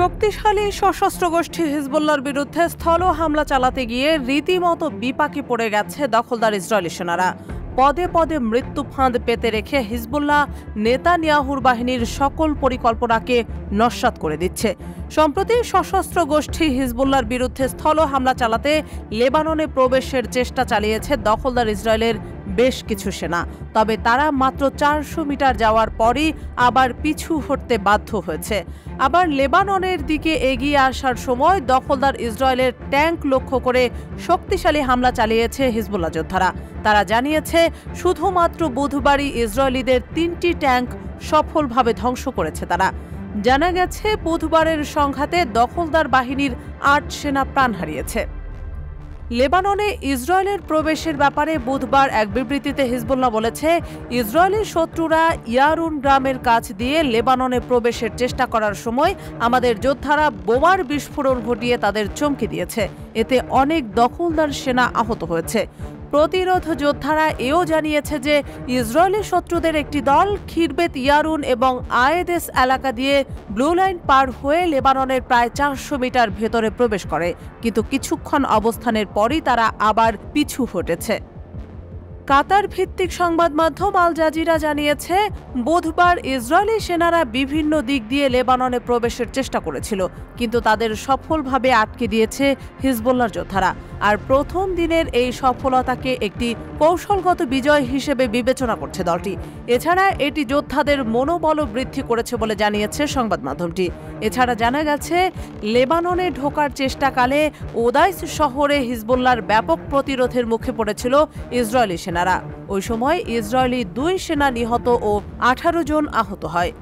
শক্তিশালী সশস্ত্র গোষ্ঠী হিজবুল্লাহর বিরুদ্ধে স্থল হামলা চালাতে গিয়ে রীতিমতো বিপাকে পড়ে গেছে দখলদার ইসরায়েলি সেনারা। পদে পদে মৃত্যু ফাঁদ পেতে রেখে হিজবুল্লাহ নেতানিয়াহুর বাহিনীর সকল পরিকল্পনাকে নস্যাৎ করে দিচ্ছে। সম্প্রতি সশস্ত্র গোষ্ঠী হিজবুল্লাহর বিরুদ্ধে স্থল হামলা চালাতে লেবাননে প্রবেশের চেষ্টা চালিয়েছে দখলদার ইসরায়েলের বেশ কিছু সেনা। তবে তারা মাত্র 400 মিটার যাওয়ার পরই আবার পিছু হটতে বাধ্য হয়েছে। আবার লেবাননের দিকে এগিয়ে আসার সময় দখলদার ইসরায়েলের ট্যাঙ্ক লক্ষ্য করে শক্তিশালী হামলা চালিয়েছে হিজবুল্লাহ যোদ্ধারা। তারা জানিয়েছে শুধুমাত্র বুধবারই ইসরায়েলিদের 3টি ট্যাঙ্ক সফলভাবে ধ্বংস করেছে তারা। জানা গেছে বুধবারের সংঘাতে দখলদার বাহিনীর 8 সেনা প্রাণ হারিয়েছে। লেবাননে ইসরায়েলের প্রবেশের ব্যাপারে বুধবার এক বিবৃতিতে হিজবুল্লাহ বলেছে, ইসরায়েলি শত্রুরা ইয়ারুন গ্রামের কাছ দিয়ে লেবাননে প্রবেশের চেষ্টা করার সময় আমাদের যোদ্ধারা বোমার বিস্ফোরণ ঘটিয়ে তাদের চমকে দিয়েছে। এতে অনেক দখলদার সেনা আহত হয়েছে। প্রতিরোধ যোদ্ধারা এও জানিয়েছে যে ইসরায়েলি শত্রুদের একটি দল খিরবেত ইয়ারুন এবং আয়েদেস এলাকা দিয়ে ব্লু লাইন পার হয়ে লেবাননের প্রায় 400 মিটার ভেতরে প্রবেশ করে, কিন্তু কিছুক্ষণ অবস্থানের পরই তারা আবার পিছু হটেছে। কাতার ভিত্তিক সংবাদ মাধ্যম আল জাজিরা জানিয়েছে, বুধবার ইসরায়েলি সেনারা বিভিন্ন দিক দিয়ে লেবাননে প্রবেশের চেষ্টা করেছিল, কিন্তু তাদের সফলভাবে আটকে দিয়েছে হিজবুল্লাহর যোদ্ধারা। আর প্রথম দিনের এই সফলতাকে একটি কৌশলগত বিজয় হিসেবে বিবেচনা করছে দলটি। এছাড়া এটি যোদ্ধাদের মনোবল বৃদ্ধি করেছে বলে জানিয়েছে সংবাদ মাধ্যমটি। এছাড়া জানা গেছে, লেবাননে ঢোকার চেষ্টাকালে ওদাইস শহরে হিজবুল্লাহর ব্যাপক প্রতিরোধের মুখে পড়েছিল ইসরায়েলি সেনারা। ওই সময় ইসরায়েলি 2 সেনা নিহত ও 18 জন আহত হয়।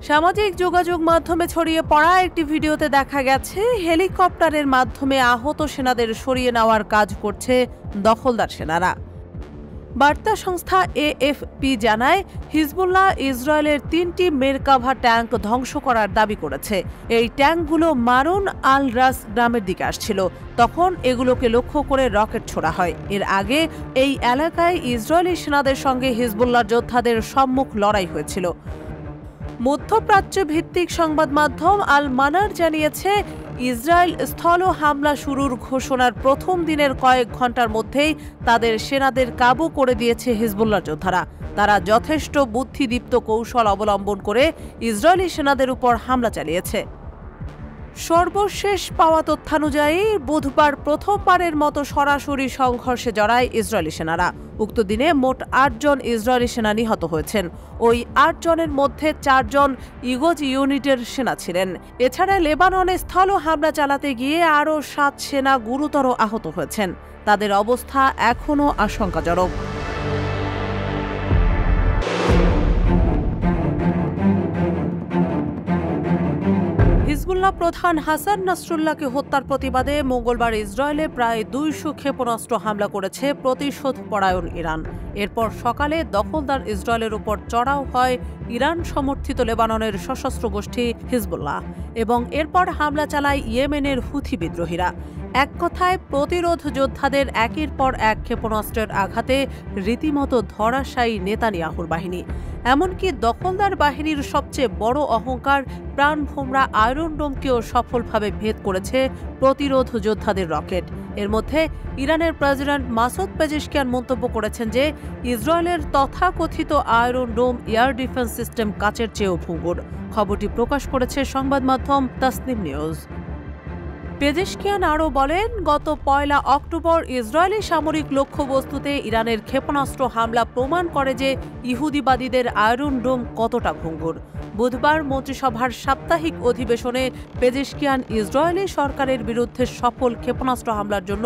সামাজিক যোগাযোগ মাধ্যমে ছড়িয়ে পড়া একটি ভিডিওতে দেখা গেছে হেলিকপ্টারের মাধ্যমে আহত সেনাদের সরিয়ে নেওয়ার কাজ করছে দখলদার সেনারা। বার্তা সংস্থা এএফপি জানায়, হিজবুল্লাহ ইসরায়েলের 3টি মেরকাভা ট্যাঙ্ক ধ্বংস করার দাবি করেছে। এই ট্যাঙ্কগুলো মারুন আল রাস গ্রামের দিকে আসছিল, তখন এগুলোকে লক্ষ্য করে রকেট ছোড়া হয়। এর আগে এই এলাকায় ইসরায়েলি সেনাদের সঙ্গে হিজবুল্লাহ যোদ্ধাদের সম্মুখ লড়াই হয়েছিল। মধ্যপ্রাচ্য ভিত্তিক সংবাদ মাধ্যম আল মানার জানিয়েছে, ইসরায়েল স্থল হামলা শুরুর ঘোষণার প্রথম দিনের কয়েক ঘন্টার মধ্যেই তাদের সেনাদের কাবু করে দিয়েছে হিজবুল্লাহ যোদ্ধারা। তারা যথেষ্ট বুদ্ধিদীপ্ত কৌশল অবলম্বন করে ইসরায়েলি সেনাদের উপর হামলা চালিয়েছে। সর্বশেষ পাওয়া তথ্যানুযায়ী বুধবার প্রথমবারের মতো সরাসরি সংঘর্ষে জড়ায় ইসরায়েলি সেনারা। উক্ত দিনে মোট 8 জন ইসরায়েলি সেনা নিহত হয়েছেন। ওই 8 জনের মধ্যে 4 জন ইগজ ইউনিটের সেনা ছিলেন। এছাড়া লেবাননে স্থল হামলা চালাতে গিয়ে আরও 7 সেনা গুরুতর আহত হয়েছেন। তাদের অবস্থা এখনও আশঙ্কাজনক। হিজবুল্লাহ প্রধান হাসান নাসরুল্লাহকে হত্যার প্রতিবাদে মঙ্গলবার ইসরায়েলে প্রায় 200 ক্ষেপণাস্ত্র হামলা করেছে প্রতিশোধ পরায়ণ ইরান। এরপর সকালে দখলদার ইসরায়েলের উপর চড়াও হয় ইরান সমর্থিত লেবাননের সশস্ত্র গোষ্ঠী হিজবুল্লাহ এবং এরপর হামলা চালায় ইয়েমেনের হুথি বিদ্রোহীরা। এক কথায় প্রতিরোধ যোদ্ধাদের একের পর এক ক্ষেপণাস্ত্রের আঘাতে রীতিমতো ধরাশায়ী নেতানিয়াহুর বাহিনী। এমনকি দখলদার বাহিনীর সবচেয়ে বড় অহংকার প্রাণভোমরা আয়রন ডোমকেও সফলভাবে ভেদ করেছে প্রতিরোধ যোদ্ধাদের রকেট। এর মধ্যে ইরানের প্রেসিডেন্ট মাসুদ পেজেশকিয়ান মন্তব্য করেছেন যে ইসরায়েলের তথাকথিত আয়রন ডোম এয়ার ডিফেন্স সিস্টেম কাচের চেয়েও ভঙ্গুর। খবরটি প্রকাশ করেছে সংবাদ মাধ্যম তাসনিম নিউজ। পেজেশকিয়ান আরও বলেন, গত 1 অক্টোবর ইসরায়েলি সামরিক লক্ষ্যবস্তুতে ইরানের ক্ষেপণাস্ত্র হামলা প্রমাণ করে যে ইহুদিবাদীদের আয়রন ডোম কতটা ভঙ্গুর। বুধবার মন্ত্রিসভার সাপ্তাহিক অধিবেশনে পেজেশকিয়ান ইসরায়েলি সরকারের বিরুদ্ধে সফল ক্ষেপণাস্ত্র হামলার জন্য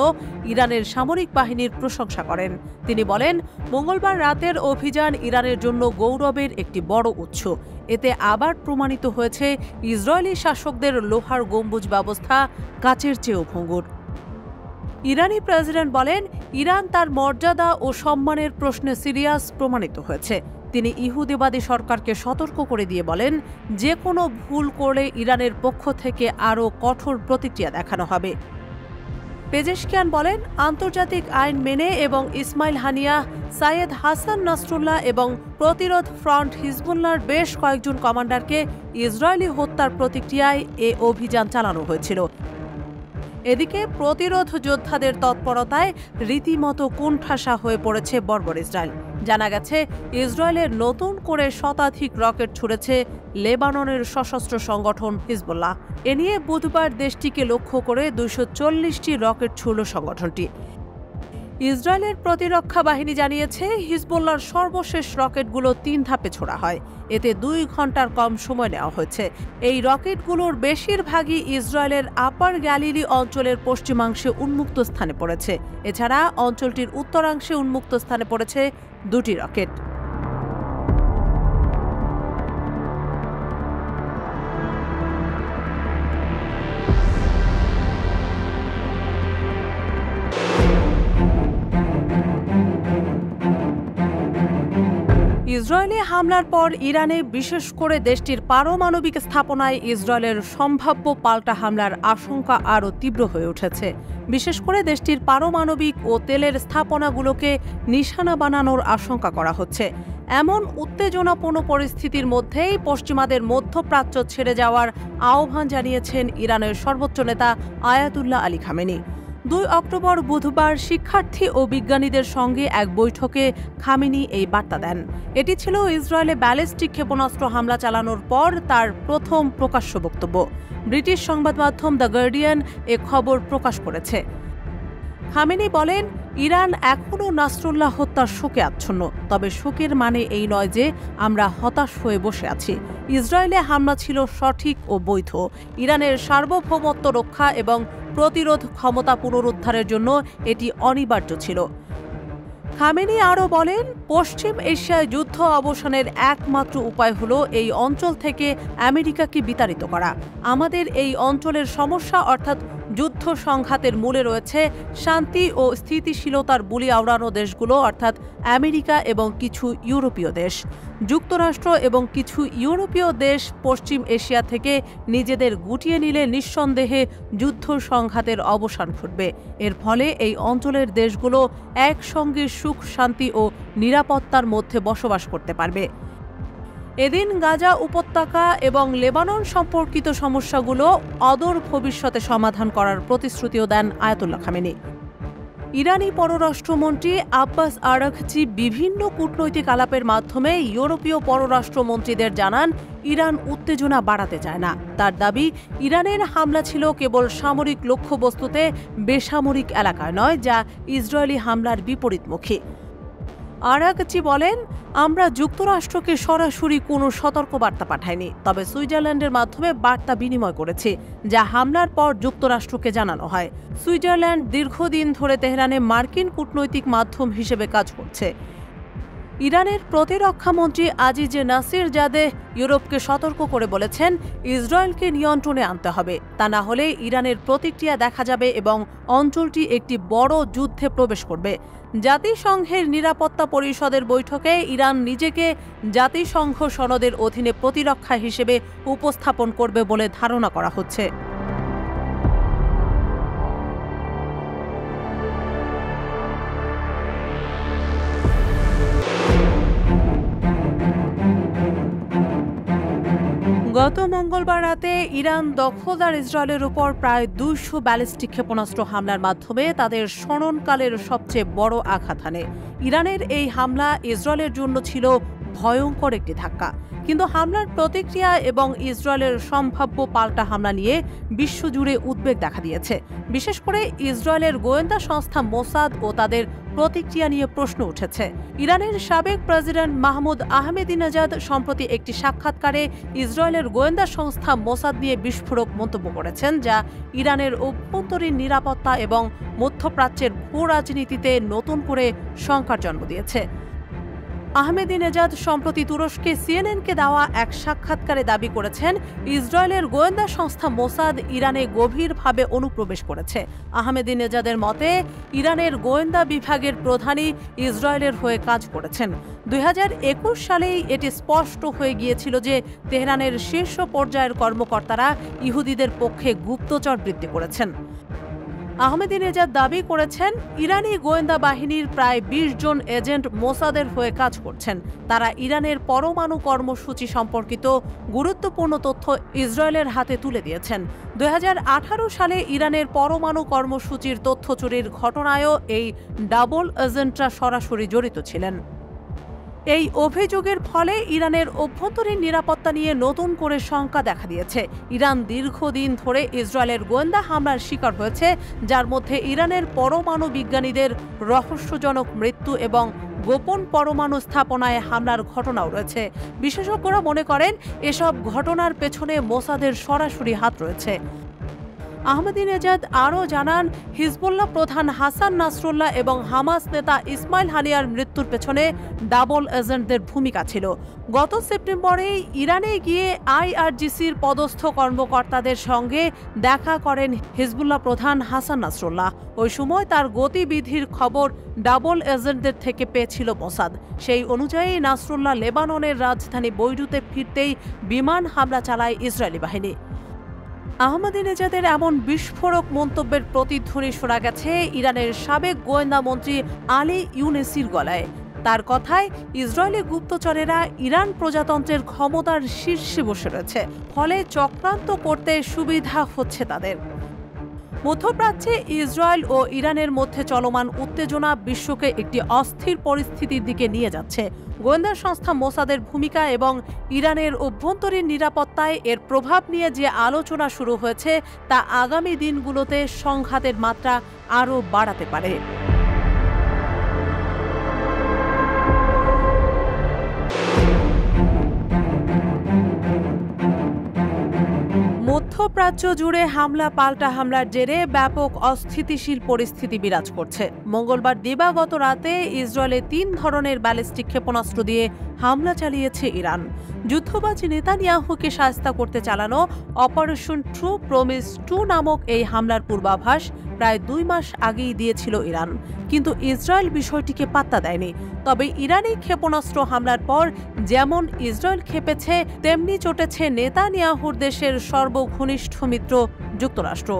ইরানের সামরিক বাহিনীর প্রশংসা করেন। তিনি বলেন, মঙ্গলবার রাতের অভিযান ইরানের জন্য গৌরবের একটি বড় উৎস। এতে আবার প্রমাণিত হয়েছে ইসরায়েলি শাসকদের লোহার গম্বুজ ব্যবস্থা কাচের চেয়েও ভঙ্গুর। ইরানি প্রেসিডেন্ট বলেন, ইরান তার মর্যাদা ও সম্মানের প্রশ্নে সিরিয়াস প্রমাণিত হয়েছে। তিনি ইহুদিবাদী সরকারকে সতর্ক করে দিয়ে বলেন, যে কোনো ভুল করলে ইরানের পক্ষ থেকে আরও কঠোর প্রতিক্রিয়া দেখানো হবে। পেজেশকিয়ান বলেন, আন্তর্জাতিক আইন মেনে এবং ইসমাইল হানিয়া, সাইয়েদ হাসান নাসরুল্লাহ এবং প্রতিরোধ ফ্রন্ট হিজবুল্লাহর বেশ কয়েকজন কমান্ডারকে ইসরায়েলি হত্যার প্রতিক্রিয়ায় এ অভিযান চালানো হয়েছিল। এদিকে প্রতিরোধ যোদ্ধাদের তৎপরতায় রীতিমতো কোণঠাসা হয়ে পড়েছে বর্বর ইসরায়েল। জানা গেছে, ইসরায়েলের নতুন করে শতাধিক রকেট ছুড়েছে লেবাননের সশস্ত্র সংগঠন হিজবুল্লাহ। এ নিয়ে বুধবার দেশটিকে লক্ষ্য করে 240টি রকেট ছুড়ল সংগঠনটি। ইসরায়েলের প্রতিরক্ষা বাহিনী জানিয়েছে, হিজবুল্লাহর সর্বশেষ রকেটগুলো 3 ধাপে ছোড়া হয়। এতে 2 ঘন্টার কম সময় নেওয়া হয়েছে। এই রকেটগুলোর বেশিরভাগই ইসরায়েলের আপার গ্যালিলি অঞ্চলের পশ্চিমাংশে উন্মুক্ত স্থানে পড়েছে। এছাড়া অঞ্চলটির উত্তরাংশে উন্মুক্ত স্থানে পড়েছে 2টি রকেট। ইসরায়েলি হামলার পর ইরানে, বিশেষ করে দেশটির পারমাণবিক স্থাপনায় ইসরায়েলের সম্ভাব্য পাল্টা হামলার আশঙ্কা আরও তীব্র হয়ে উঠেছে। বিশেষ করে দেশটির পারমাণবিক ও তেলের স্থাপনাগুলোকে নিশানা বানানোর আশঙ্কা করা হচ্ছে। এমন উত্তেজনাপূর্ণ পরিস্থিতির মধ্যেই পশ্চিমাদের মধ্যপ্রাচ্য ছেড়ে যাওয়ার আহ্বান জানিয়েছেন ইরানের সর্বোচ্চ নেতা আয়াতুল্লাহ আলী খামেনি। 2 অক্টোবর বুধবার শিক্ষার্থী ও বিজ্ঞানীদের সঙ্গে এক বৈঠকে খামেনি এই বার্তা দেন। এটি ছিল ইসরায়েলে ব্যালিস্টিক ক্ষেপণাস্ত্র হামলা চালানোর পর তার প্রথম প্রকাশ্য বক্তব্য। ব্রিটিশ সংবাদ মাধ্যম দ্য গার্ডিয়ান এ খবর প্রকাশ করেছে। খামেনি বলেন, ইরান এখনও নাসরুল্লাহ হত্যার শোকে আচ্ছন্ন। তবে শোকের মানে এই নয় যে আমরা হতাশ হয়ে বসে আছি। ইসরায়েলে হামলা ছিল সঠিক ও বৈধ। ইরানের সার্বভৌমত্ব রক্ষা এবং প্রতিরোধ ক্ষমতা পুনরুদ্ধারের জন্য এটি অনিবার্য ছিল। খামেনি আরও বলেন, পশ্চিম এশিয়ায় যুদ্ধ অবসানের একমাত্র উপায় হল এই অঞ্চল থেকে আমেরিকাকে বিতাড়িত করা। আমাদের এই অঞ্চলের সমস্যা অর্থাৎ যুদ্ধ সংঘাতের মূলে রয়েছে শান্তি ও স্থিতিশীলতার বুলি আওড়ানো দেশগুলো অর্থাৎ আমেরিকা এবং কিছু ইউরোপীয় দেশ। যুক্তরাষ্ট্র এবং কিছু ইউরোপীয় দেশ পশ্চিম এশিয়া থেকে নিজেদের গুটিয়ে নিলে নিঃসন্দেহে যুদ্ধ সংঘাতের অবসান ঘটবে। এর ফলে এই অঞ্চলের দেশগুলো একসঙ্গে সুখ, শান্তি ও নিরাপত্তার মধ্যে বসবাস করতে পারবে। এদিন গাজা উপত্যকা এবং লেবানন সম্পর্কিত সমস্যাগুলো অদূর ভবিষ্যতে সমাধান করার প্রতিশ্রুতিও দেন আয়াতুল্লাহ খামেনি। ইরানি পররাষ্ট্রমন্ত্রী আব্বাস আরাঘচি বিভিন্ন কূটনৈতিক আলাপের মাধ্যমে ইউরোপীয় পররাষ্ট্রমন্ত্রীদের জানান, ইরান উত্তেজনা বাড়াতে চায় না। তার দাবি, ইরানের হামলা ছিল কেবল সামরিক লক্ষ্যবস্তুতে, বেসামরিক এলাকায় নয়, যা ইসরায়েলি হামলার বিপরীতমুখী। আরাঘচি বলেন, আমরা যুক্তরাষ্ট্রকে সরাসরি কোনো সতর্কবার্তা পাঠাইনি, তবে সুইজারল্যান্ডের মাধ্যমে বার্তা বিনিময় করেছি, যা হামলার পর যুক্তরাষ্ট্রকে জানানো হয়। সুইজারল্যান্ড দীর্ঘদিন ধরে তেহরানে মার্কিন কূটনৈতিক মাধ্যম হিসেবে কাজ করছে। ইরানের প্রতিরক্ষামন্ত্রী আজিজে নাসির জাদেহ ইউরোপকে সতর্ক করে বলেছেন, ইসরায়েলকে নিয়ন্ত্রণে আনতে হবে, তা না হলে ইরানের প্রতিক্রিয়া দেখা যাবে এবং অঞ্চলটি একটি বড় যুদ্ধে প্রবেশ করবে। জাতিসংঘের নিরাপত্তা পরিষদের বৈঠকে ইরান নিজেকে জাতিসংঘ সনদের অধীনে প্রতিরক্ষা হিসেবে উপস্থাপন করবে বলে ধারণা করা হচ্ছে। গত মঙ্গলবার রাতে ইরান দখলদার ইসরায়েলের উপর প্রায় 200 ব্যালিস্টিক ক্ষেপণাস্ত্র হামলার মাধ্যমে তাদের স্মরণকালের সবচেয়ে বড় আঘাত হানে। ইরানের এই হামলা ইসরায়েলের জন্য ছিল ভয়ঙ্কর একটি ধাক্কা। কিন্তু হামলার প্রতিক্রিয়া এবং ইসরায়েলের সম্ভাব্য পাল্টা হামলা নিয়ে বিশ্বজুড়ে উদ্বেগ দেখা দিয়েছে। বিশেষ করে ইসরায়েলের গোয়েন্দা সংস্থা মোসাদ ও তাদের প্রতিক্রিয়া নিয়ে প্রশ্ন উঠেছে। ইরানের সাবেক প্রেসিডেন্ট মাহমুদ আহমেদিনেজাদ সম্প্রতি একটি সাক্ষাৎকারে ইসরায়েলের গোয়েন্দা সংস্থা মোসাদ নিয়ে বিস্ফোরক মন্তব্য করেছেন, যা ইরানের অভ্যন্তরীণ নিরাপত্তা এবং মধ্যপ্রাচ্যের ভূ রাজনীতিতে নতুন করে শঙ্কার জন্ম দিয়েছে। আহমেদিনেজাদ সম্প্রতি তুরস্কে সিএনএনকে দেওয়া এক সাক্ষাৎকারে দাবি করেছেন, ইসরায়েলের গোয়েন্দা সংস্থা মোসাদ ইরানে গভীরভাবে অনুপ্রবেশ করেছে। আহমেদিনেজাদের মতে, ইরানের গোয়েন্দা বিভাগের প্রধানই ইসরায়েলের হয়ে কাজ করেছেন। 2021 সালেই এটি স্পষ্ট হয়ে গিয়েছিল যে তেহরানের শীর্ষ পর্যায়ের কর্মকর্তারা ইহুদিদের পক্ষে গুপ্তচর বৃত্তি করেছেন। আহমেদিনেজাদ দাবি করেছেন, ইরানি গোয়েন্দা বাহিনীর প্রায় ২০ জন এজেন্ট মোসাদের হয়ে কাজ করছেন। তারা ইরানের পরমাণু কর্মসূচি সম্পর্কিত গুরুত্বপূর্ণ তথ্য ইসরায়েলের হাতে তুলে দিয়েছেন। ২০১৮ সালে ইরানের পরমাণু কর্মসূচির তথ্য চুরির ঘটনায়ও এই ডাবল এজেন্টরা সরাসরি জড়িত ছিলেন। এই অভিযোগের ফলে ইরানের অভ্যন্তরীণ নিরাপত্তা নিয়ে নতুন করে শঙ্কা দেখা দিয়েছে। ইরান দীর্ঘদিন ধরে ইসরায়েলের গোয়েন্দা হামলার শিকার হয়েছে, যার মধ্যে ইরানের পরমাণু বিজ্ঞানীদের রহস্যজনক মৃত্যু এবং গোপন পরমাণু স্থাপনায় হামলার ঘটনাও রয়েছে। বিশেষজ্ঞরা মনে করেন, এসব ঘটনার পেছনে মোসাদের সরাসরি হাত রয়েছে। আহমেদিনেজাদ আরও জানান, হিজবুল্লাহ প্রধান হাসান নাসরুল্লাহ এবং হামাস নেতা ইসমাইল হানিয়ার মৃত্যুর পেছনে ডাবল এজেন্টদের ভূমিকা ছিল। গত সেপ্টেম্বরে ইরানে গিয়ে আইআরজিসির পদস্থ কর্মকর্তাদের সঙ্গে দেখা করেন হিজবুল্লাহ প্রধান হাসান নাসরুল্লাহ। ওই সময় তার গতিবিধির খবর ডাবল এজেন্টদের থেকে পেয়েছিল মোসাদ। সেই অনুযায়ী নাসরুল্লাহ লেবাননের রাজধানী বৈরুতে ফিরতেই বিমান হামলা চালায় ইসরায়েলি বাহিনী। আহমেদিনেজাদের এমন বিস্ফোরক মন্তব্যের প্রতিধ্বনি শোনা গেছে ইরানের সাবেক গোয়েন্দা মন্ত্রী আলী ইউনেসির গলায়। তার কথায়, ইসরায়েলি গুপ্তচরেরা ইরান প্রজাতন্ত্রের ক্ষমতার শীর্ষে বসে রয়েছে, ফলে চক্রান্ত করতে সুবিধা হচ্ছে তাদের। মধ্যপ্রাচ্যে ইসরায়েল ও ইরানের মধ্যে চলমান উত্তেজনা বিশ্বকে একটি অস্থির পরিস্থিতির দিকে নিয়ে যাচ্ছে। গোয়েন্দা সংস্থা মোসাদের ভূমিকা এবং ইরানের অভ্যন্তরীণ নিরাপত্তায় এর প্রভাব নিয়ে যে আলোচনা শুরু হয়েছে, তা আগামী দিনগুলোতে সংঘাতের মাত্রা আরও বাড়াতে পারে। মধ্যপ্রাচ্য জুড়ে হামলা পাল্টা হামলার জেরে ব্যাপক অস্থিতিশীল পরিস্থিতি বিরাজ করছে। মঙ্গলবার দিবাগত রাতে ইসরায়েলে ৩ ধরনের ব্যালিস্টিক ক্ষেপণাস্ত্র দিয়ে হামলা চালিয়েছে ইরান। যুদ্ধবাজি নেতানিয়াহুকে শায়েস্তা করতে চালানো অপারেশন ট্রু প্রমিস 2 নামক এই হামলার পূর্বাভাস প্রায় 2 মাস আগেই দিয়েছিল ইরান, কিন্তু ইসরায়েল বিষয়টিকে পাত্তা দেয়নি। তবে ইরানি ক্ষেপণাস্ত্র হামলার পর যেমন ইসরায়েল ক্ষেপেছে, তেমনি চটেছে নেতানিয়াহুর দেশের সর্বঘনিষ্ঠ মিত্র যুক্তরাষ্ট্র।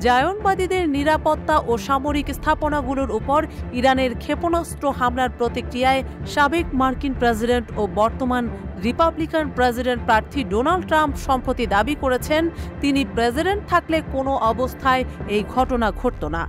জায়নবাদীদের নিরাপত্তা ও সামরিক স্থাপনাগুলোর উপর ইরানের ক্ষেপণাস্ত্র হামলার প্রতিক্রিয়ায় সাবেক মার্কিন প্রেসিডেন্ট ও বর্তমান রিপাবলিকান প্রেসিডেন্ট প্রার্থী ডোনাল্ড ট্রাম্প সম্প্রতি দাবি করেছেন, তিনি প্রেসিডেন্ট থাকলে কোনো অবস্থায় এই ঘটনা ঘটত না।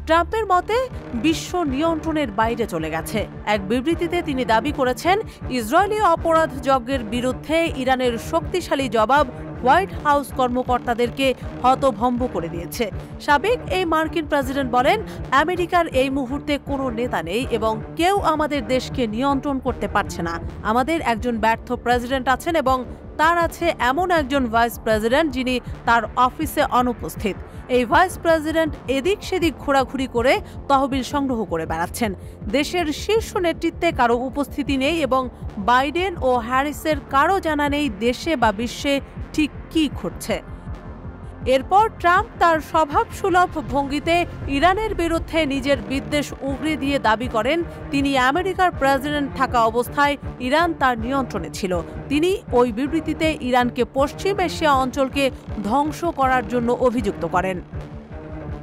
ট্রাম্পের মতে বিশ্ব নিয়ন্ত্রণের বাইরে চলে গেছে। এক বিবৃতিতে তিনি দাবি করেছেন, ইসরায়েলি অপরাধ যজ্ঞের বিরুদ্ধে ইরানের শক্তিশালী জবাব হোয়াইট হাউস কর্মকর্তাদেরকে হতভম্ব করে দিয়েছে। সাবেক এই মার্কিন প্রেসিডেন্ট বলেন, আমেরিকার এই মুহূর্তে কোনো নেতা নেই এবং কেউ আমাদের দেশকে নিয়ন্ত্রণ করতে পারছে না। আমাদের একজন ব্যর্থ প্রেসিডেন্ট আছেন এবং তার আছে এমন একজন ভাইস প্রেসিডেন্ট যিনি তার অফিসে অনুপস্থিত। এই ভাইস প্রেসিডেন্ট এদিক সেদিক ঘোরাঘুরি করে তহবিল সংগ্রহ করে বেড়াচ্ছেন। দেশের শীর্ষ নেতৃত্বে কারো উপস্থিতি নেই এবং বাইডেন ও হ্যারিসের কারো জানা নেই দেশে বা বিশ্বে ঠিক কী ঘটছে। এরপর ট্রাম্প তার স্বভাবসুলভ ভঙ্গিতে ইরানের বিরুদ্ধে নিজের বিদ্বেষ উগরে দিয়ে দাবি করেন, তিনি আমেরিকার প্রেসিডেন্ট থাকা অবস্থায় ইরান তার নিয়ন্ত্রণে ছিল। তিনি ওই বিবৃতিতে ইরানকে পশ্চিম এশিয়া অঞ্চলকে ধ্বংস করার জন্য অভিযুক্ত করেন।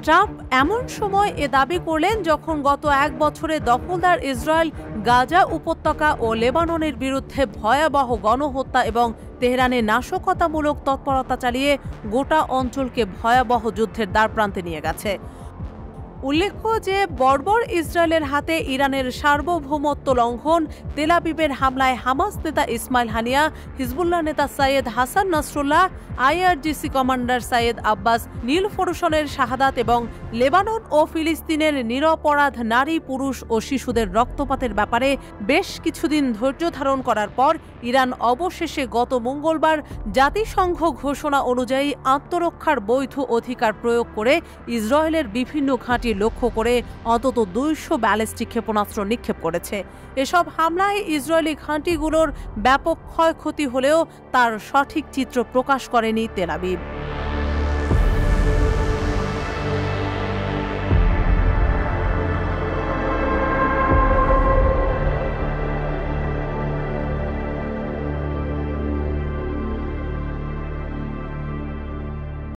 ট্রাম্প এমন সময় এ দাবি করলেন যখন গত 1 বছরে দখলদার ইসরায়েল গাজা উপত্যকা ও লেবাননের বিরুদ্ধে ভয়াবহ গণহত্যা এবং তেহরানে নাশকতামূলক তৎপরতা চালিয়ে গোটা অঞ্চলকে ভয়াবহ যুদ্ধের দ্বারপ্রান্তে নিয়ে গেছে। উল্লেখ্য যে বর্বর ইসরায়েলের হাতে ইরানের সার্বভৌমত্ব লঙ্ঘন, তেল আবিবের হামলায় হামাস নেতা ইসমাইল হানিয়া, হিজবুল্লাহ নেতা সাইয়েদ হাসান নাসরুল্লাহ, আইআরজিসি কমান্ডার সাইয়েদ আব্বাস নীলফরুশনের শাহাদাত এবং লেবানন ও ফিলিস্তিনের নিরপরাধ নারী, পুরুষ ও শিশুদের রক্তপাতের ব্যাপারে বেশ কিছুদিন ধৈর্য ধারণ করার পর ইরান অবশেষে গত মঙ্গলবার জাতিসংঘ ঘোষণা অনুযায়ী আত্মরক্ষার বৈধ অধিকার প্রয়োগ করে ইসরায়েলের বিভিন্ন ঘাঁটি লক্ষ্য করে অন্তত 200 ব্যালিস্টিক ক্ষেপণাস্ত্র নিক্ষেপ করেছে। এসব হামলায় ইসরায়েলি ঘাঁটিগুলোর ব্যাপক ক্ষয়ক্ষতি হলেও তার সঠিক চিত্র প্রকাশ করেনি তেল আবিব।